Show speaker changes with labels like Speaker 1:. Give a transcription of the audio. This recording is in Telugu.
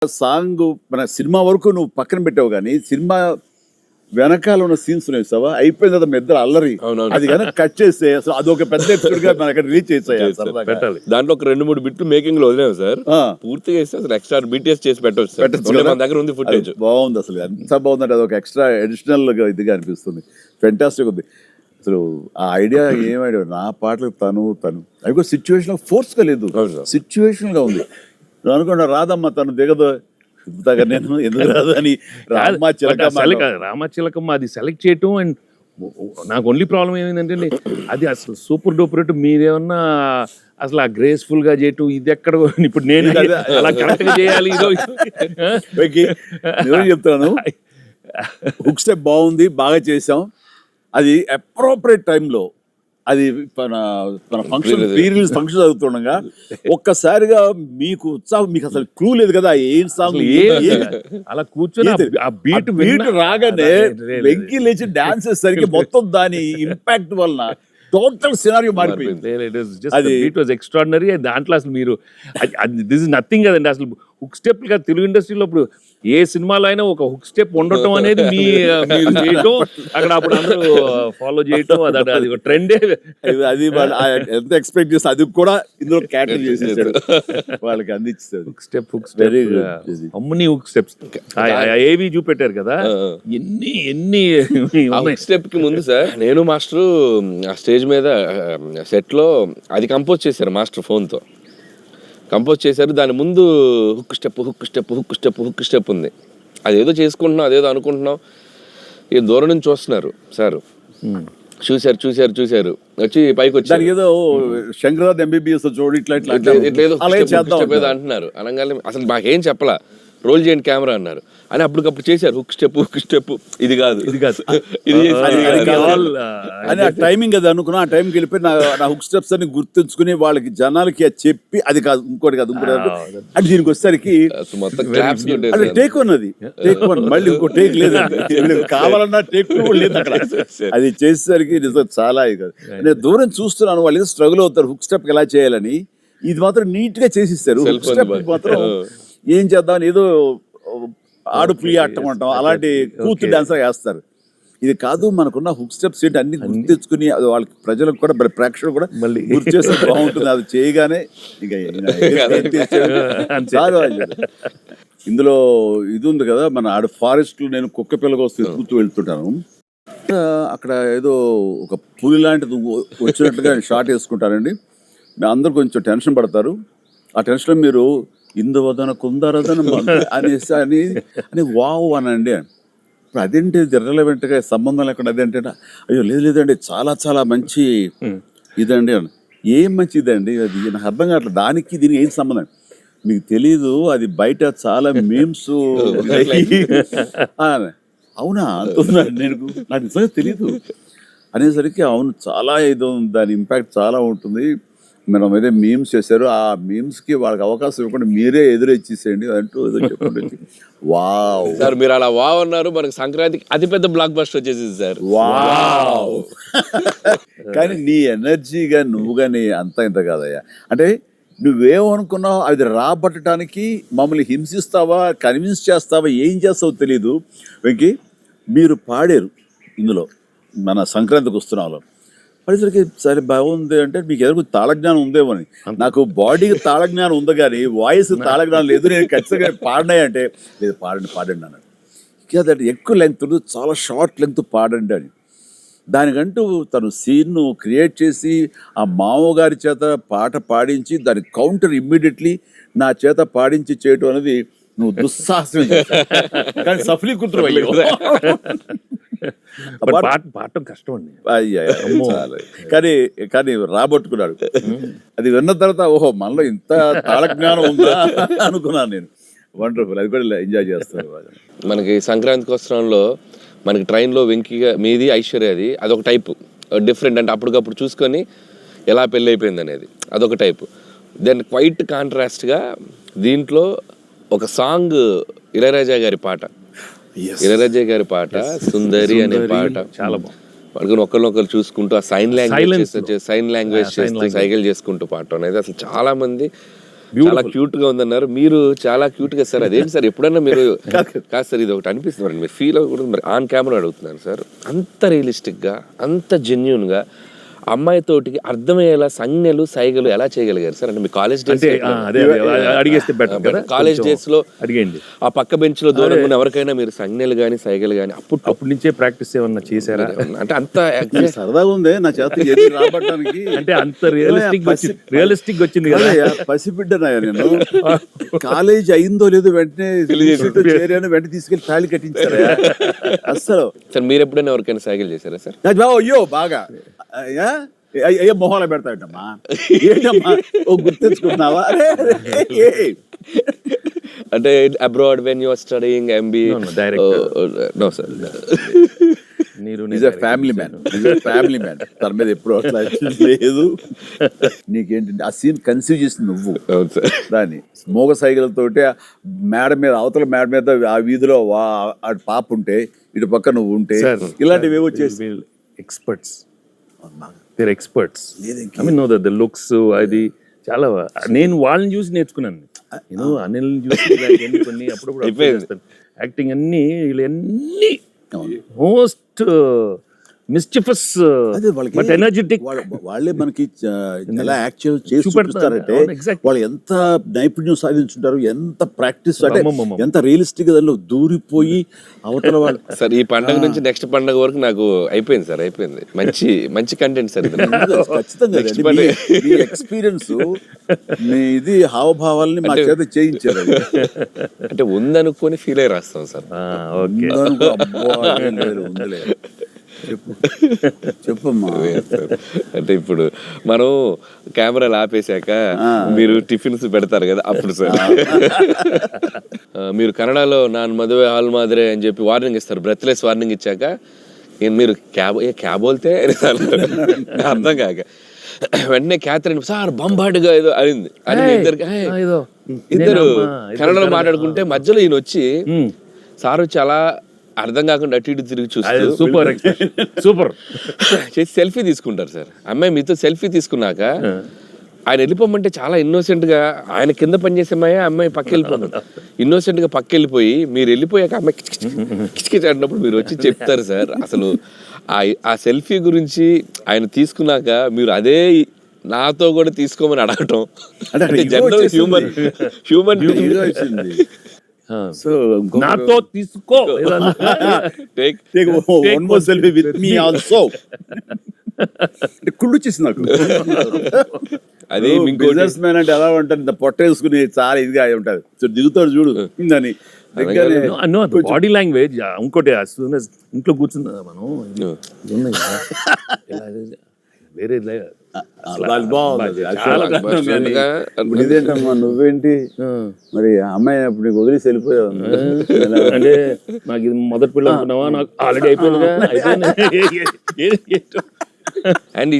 Speaker 1: సాంగ్ మన సినిమా వరకు నువ్వు పక్కన పెట్టావు కానీ సినిమా వెనకాల ఉన్న సీన్స్ ఉన్నాయి సావా అయిపోయిన తర్వాత మీ ఇద్దరు అల్లరి అది కానీ కట్ చేస్తే అసలు అదొక పెద్ద ఎపిసోడ్ గా మనకి రీచ్
Speaker 2: పెట్టాలి. దాంట్లో ఒక 2-3 బిట్లు మేకింగ్ లో వదిలేము సార్, పూర్తిగా వేస్తే అసలు ఎక్స్ట్రా బీటీఎస్ చేసి పెట్టచ్చు. మన దగ్గర ఉంది ఫుటేజ్,
Speaker 1: బాగుంది. అసలు ఎంత బాగుందంటే అదొక ఎక్స్ట్రా అడిషనల్ గా ఇదిగా అనిపిస్తుంది. ఫెంటాస్టిక్ ఉంది అసలు. ఆ ఐడియా ఏం ఐడియా, నా పాటలు తను అవి కూడా సిచ్యువేషన్ ఫోర్స్ గా లేదు, సిచ్యువేషన్ గా ఉంది. నువ్వు అనుకున్నా రాదమ్మా తను దిగదు నేను ఎందుకు రాదు అని
Speaker 3: రామచిలకమ్మ అది సెలెక్ట్ చేయటం. అండ్ నాకు ఓన్లీ ప్రాబ్లం ఏమైందంటే అది అసలు సూపర్ డూపర్ హిట్. మీరేమన్నా అసలు ఆ గ్రేస్ఫుల్ గా చేయటం ఇది ఎక్కడ, ఇప్పుడు నేను అలా కరెక్ట్ గా చేయాలి.
Speaker 1: నేను చెప్తాను హుక్ స్టెప్ బాగుంది, బాగా చేసాం. అది అప్రోప్రియేట్ టైంలో అది మన ఫంక్షన్ ప్రీ-రిలీజ్ ఫంక్షన్ జరుగుతుండగా ఒక్కసారిగా మీకు ఉత్సాహం, మీకు అసలు క్లూ లేదు కదా ఏం సాంగ్
Speaker 3: అలా కూర్చొని ఆ బీట్
Speaker 1: రాగానే వెంకీ లేచి డాన్స్ చేసేసరికి మొత్తం దాని ఇంపాక్ట్ వలన టోటల్ సినారియో మారిపోయింది.
Speaker 3: అది ఇట్ వాజ్ ఎక్స్ట్రాడినరీ. దాంట్లో అసలు మీరు దిస్ ఇస్ నథింగ్ కదండి. అసలు హుక్ స్టెప్ గా తెలుగు ఇండస్ట్రీలో ఇప్పుడు ఏ సినిమాలో అయినా ఒక హుక్ స్టెప్ ఉండటం అనేది మీరు చేయటం, అక్కడ అప్పుడు అందరూ ఫాలో చేయటం, అది ఒక ట్రెండే.
Speaker 1: అది ఎంత ఎక్స్పెక్ట్ చేస్తే అది కూడా ఇందులో క్యాటర్ చేసేసాడు, వాళ్ళకి అందించాడు.
Speaker 3: హుక్ స్టెప్ అమ్ముని హుక్ స్టెప్స్ ఏవి చూపెట్టారు కదా, ఎన్ని
Speaker 2: స్టెప్ కి ముందు సార్ నేను మాస్టర్ ఆ స్టేజ్ మీద సెట్ లో అది కంపోజ్ చేశారు. మాస్టర్ ఫోన్ తో కంపోజ్ చేశారు. దాని ముందు హుక్ స్టెప్ ఉంది. అదేదో చేసుకుంటున్నాం, అదేదో అనుకుంటున్నాం. ఈ దూరం నుంచి చూస్తున్నారు సార్, చూశారు వచ్చి పైకి వచ్చి
Speaker 1: ఏదో శంకరాద్ ఎంబీబీఎస్ చూడు ఇట్లా
Speaker 2: అంటున్నారు. అనగానే అసలు మాకేం చెప్పలా, రోల్ చేయండి కెమెరా అన్నారు అని అప్పటికప్పుడు చేశారు. హుక్ స్టెప్ ఇది కాదు
Speaker 1: అని ఆ టైమింగ్ అది అనుకున్నా. ఆ టైంకి వెళ్ళిపోయి నా హుక్ స్టెప్స్ అని గుర్తుంచుకుని వాళ్ళకి జనాలకి చెప్పి అది కాదు ఇంకోటి కాదు అంటే దీనికి వచ్చేసరికి టేక్ ఉన్నది టేక్ వన్, మళ్ళీ ఇంకో టేక్ లేదు, కావాలన్నా టేక్ టూ లేదు అక్కడ. అది చేసేసరికి నిజం చాలా ఇది. నేను దూరం చూస్తున్నాను, వాళ్ళు ఏదో స్ట్రగుల్ అవుతారు హుక్ స్టెప్ ఎలా చేయాలని. ఇది మాత్రం నీట్ గా చేసిస్తారు. హుక్ స్టెప్ మాత్రం ఏం చేద్దామని ఏదో ఆడు పులి ఆటమంటాం అలాంటి కూతు డాన్స్ వేస్తారు. ఇది కాదు, మనకున్న హుక్ స్టెప్స్ ఏంటి అన్ని గుర్తు తెచ్చుకుని అది వాళ్ళకి ప్రజలకు కూడా ప్రేక్షకులు కూడా మళ్ళీ గుర్తు చేస్తే బాగుంటుంది. అది చేయగానే ఇక ఇందులో ఇది ఉంది కదా, మన ఆడు ఫారెస్ట్ లో నేను కుక్క పిల్లగా వస్తే ఎత్తుకుతూ వెళ్తుంటాను. అక్కడ ఏదో ఒక పులి లాంటిది వచ్చినట్టుగా షార్ట్ వేసుకుంటానండి. అందరు కొంచెం టెన్షన్ పడతారు. ఆ టెన్షన్లో మీరు ఇందువదన కుందరదన అనేసి అని వావ్ అనండి. ఇప్పుడు అదేంటి ఇర్రెలవెంట్గా సంబంధం లేకుండా అదేంటే అయ్యో లేదండి చాలా చాలా మంచి ఇదండి అని. ఏం మంచి ఇదండి అది నాకు అర్థం కావట్లేదు. దానికి దీనికి ఏం సంబంధం మీకు తెలీదు. అది బయట చాలా మీమ్స్ అవునా అంటున్నాడు. నాకు నిజంగా తెలీదు అనేసరికి అవును చాలా ఇది దాని ఇంపాక్ట్ చాలా ఉంటుంది. మనం ఏదో మీమ్స్ చేశారు, ఆ మీమ్స్కి వాళ్ళకి అవకాశం ఇవ్వకుండా మీరే ఎదురొచ్చేసేయండి అంటూ ఏదో చెప్పండి. వావ్
Speaker 2: సార్, మీరు అలా వావ్ అన్నారు. మనకి సంక్రాంతికి అతిపెద్ద బ్లాక్ బస్టర్ వచ్చేసింది సార్.
Speaker 1: వావ్ కానీ నీ ఎనర్జీగా నువ్వు కానీ అంత ఇంత కాదయ్యా. అంటే నువ్వేమనుకున్నావు అది రాబట్టడానికి మమ్మల్ని హింసిస్తావా, కన్విన్స్ చేస్తావా, ఏం చేస్తావో తెలీదు. వెంకీ మీరు పాడారు ఇందులో మన సంక్రాంతికి వస్తున్నాలో పరిసరికి సరే బాగుంది అంటే మీకు ఎదురు తాళజ్ఞానం ఉందేమని. నాకు బాడీకి తాళజ్ఞానం ఉంది కానీ వాయిస్ తాళజ్ఞానం లేదు. నేను ఖచ్చితంగా పాడినాయి అంటే లేదు పాడండి అన్నాడు. ఇక ఎక్కువ లెంగ్త్ చాలా షార్ట్ లెంగ్త్ పాడండి అని. దానికంటూ తను సీన్ను క్రియేట్ చేసి ఆ మామగారి చేత పాట పాడించి దాని కౌంటర్ ఇమ్మీడియట్లీ నా చేత పాడించి చేయటం అనేది నువ్వు దుస్సాహసం కానీ సఫలీకృతం అయ్యో.
Speaker 3: పాడటం కష్టం అండి.
Speaker 1: కానీ రాబట్టుకున్నాడు. అది విన్న తర్వాత ఓహో మనలో ఇంత తాళజ్ఞానం ఉందా అనుకున్నాను నేను. వండర్ఫుల్, అది కూడా ఎంజాయ్ చేస్తాను.
Speaker 2: మనకి సంక్రాంతికి వస్త్రంలో మనకి ట్రైన్లో వెంకీగా మీది ఐశ్వర్యది అదొక టైపు డిఫరెంట్. అంటే అప్పటికప్పుడు చూసుకొని ఎలా పెళ్ళి అయిపోయింది అనేది అదొక టైపు. దెన్ క్వైట్ కాంట్రాస్ట్గా దీంట్లో ఒక సాంగ్ ఇళయరాజా గారి పాట సుందరి అనే పాట చాలా బాగుంది. ఒకరినొకరు చూసుకుంటూ ఆ సైన్ లాంగ్వేజ్ చేస్తూ సైకిల్ చేసుకుంటూ పాట అనేది అసలు చాలా మంది చాలా క్యూట్ గా ఉందన్నారు. మీరు చాలా క్యూట్ గా సార్. అదేంటి సార్ ఎప్పుడన్నా మీరు కాదు సార్, ఇది ఒకటి అనిపిస్తుంది మరి ఫీల్ అవ్వకూడదు మరి ఆన్ కెమెరా అడుగుతున్నాను సార్. అంత రియలిస్టిక్ గా, అంత జెన్యున్ గా అమ్మాయితోటికి అర్థమయ్యేలా సంజ్ఞలు సైగలు ఎలా చేయగలిగారు సార్? అంటే మీ కాలేజ్ డేస్
Speaker 3: అడిగేస్తే బెటర్ కదా.
Speaker 2: కాలేజ్ డేస్ లో
Speaker 3: అడిగండి.
Speaker 2: ఆ పక్క బెంచ్ లో దూరం ఉన్న ఎవరికైనా మీరు సంజ్ఞలు గానీ సైగలు గానీ
Speaker 3: అప్పటి నుంచే ప్రాక్టీస్ ఏమన్నా చేశారా?
Speaker 2: అంటే అంత
Speaker 1: సరదాగా ఉంది నా చేత ఏది రాబట్టడానికి.
Speaker 3: అంటే అంత రియలిస్టిక్ వచ్చింది కదా.
Speaker 1: పసిబిడ్డనయ్యా నేను. కాలేజ్ అయిందో లేదో వెంటనే చేరాను, వెంటనే తీసుకెళ్లి తాళి కట్టించారా అస్సలు.
Speaker 2: సార్ మీరు ఎప్పుడైనా ఎవరికైనా సైగలు చేశారా సార్?
Speaker 1: అయ్యో బాగా అయ్యో మొహాలు పెడతాడమ్మా. ఏంటమ్మా ఓ గుర్తించుకున్నావా?
Speaker 2: అంటే abroad when you are studying MBA? No sir,
Speaker 1: family man, family man. తన మీద ఎప్పుడు అట్లా లేదు. నీకేంటంటే ఆ సీన్ కన్సీవ్ చేసింది నువ్వు.
Speaker 2: అవును సార్.
Speaker 1: దాన్ని మోగ సైకిల్తోటి మేడ మీద, అవతల మేడ మీద ఆ వీధిలో ఆ పాప ఉంటే, ఇటు పక్క నువ్వు ఉంటే, ఇలాంటివి ఏవో చేసి
Speaker 3: experts I mean know the looks అది చాలా. నేను వాళ్ళని చూసి నేర్చుకున్నాను. నేను అనిల్ చూసి కొన్ని అప్పుడప్పుడు యాక్టింగ్ అన్ని వీళ్ళన్నీ మోస్ట్ మిస్చిఫస్ బట్ ఎనర్జెటిక్.
Speaker 1: వాళ్ళే మనకి ఎలా యాక్ట్ చేసి చూపిస్తారంటే వాళ్ళు ఎంత నైపుణ్యం సాధించుంటారు, ఎంత ప్రాక్టీస్, అంటే ఎంత రియలిస్టిక్ గా దానిలో దూరిపోయి అవతల వాళ్ళు.
Speaker 2: సార్ ఈ పండుగ నుంచి నెక్స్ట్ పండుగ వరకు నాకు అయిపోయింది సార్, అయిపోయింది. మంచి కంటెంట్ సార్.
Speaker 1: ఖచ్చితంగా మీ ఎక్స్పీరియన్స్, మీ ఇది హావభావాలని మా చేత చేయించారు.
Speaker 2: అంటే ఉందనుకొని ఫీల్ అయ్యి రాస్తాం సార్.
Speaker 1: ఉందిలే చెప్పమ్మా.
Speaker 2: అంటే ఇప్పుడు మనం కెమెరాలు ఆపేశాక మీరు టిఫిన్స్ పెడతారు కదా, అప్పుడు సార్ మీరు కన్నడలో నాన్ మదువే హాల్ మాదిరే అని చెప్పి వార్నింగ్ ఇస్తారు. బ్రెత్లెస్ వార్నింగ్ ఇచ్చాక మీరు క్యాబ్ వెళ్తే అర్థం కాక వెంటనే క్యాథరిన్ సార్ బంబాటుగా ఏదో అయింది అని ఇద్దరు కన్నడలో మాట్లాడుకుంటే మధ్యలో ఈయన వచ్చి సార్ వచ్చి అలా అర్థం కాకుండా అటు ఇటు తిరిగి చూస్తారు.
Speaker 3: సూపర్
Speaker 2: చేసి సెల్ఫీ తీసుకుంటారు సార్. అమ్మాయి మీతో సెల్ఫీ తీసుకున్నాక ఆయన వెళ్ళిపోమంటే చాలా ఇన్నోసెంట్ గా, ఆయన కింద పనిచేసే అమ్మాయి పక్క వెళ్ళిపోతారు. ఇన్నోసెంట్ గా పక్క వెళ్ళిపోయి మీరు వెళ్ళిపోయాక అమ్మాయి కిచకిచ అంటున్నప్పుడు మీరు వచ్చి చెప్తారు సార్. అసలు ఆ సెల్ఫీ గురించి ఆయన తీసుకున్నాక మీరు అదే నాతో కూడా తీసుకోమని అడగటం జనరల్ హ్యూమన్
Speaker 1: సో
Speaker 3: నాతో తీసుకో
Speaker 1: కుళ్ళు వచ్చేసి నాకు.
Speaker 2: అదే
Speaker 1: బిజినెస్ మ్యాన్ అంటే ఎలా ఉంటుంది, పొట్ట వేసుకుని చాలా ఇదిగా ఉంటుంది. సో దిగుతాడు చూడు అని
Speaker 3: బాడీ లాంగ్వేజ్. ఇంకోటి ఇంట్లో కూర్చుందా మనం వేరే
Speaker 1: ఇదేంటమ్మా నువ్వేంటి మరి అమ్మాయి అప్పుడు నీకు వదిలేసి వెళ్ళిపోయావు
Speaker 3: అంటే నాకు ఇది మొదటి పిల్ల అనుకున్నావా, నాకు ఆల్రెడీ అయిపోయిందిగా.
Speaker 2: అండ్ ఈ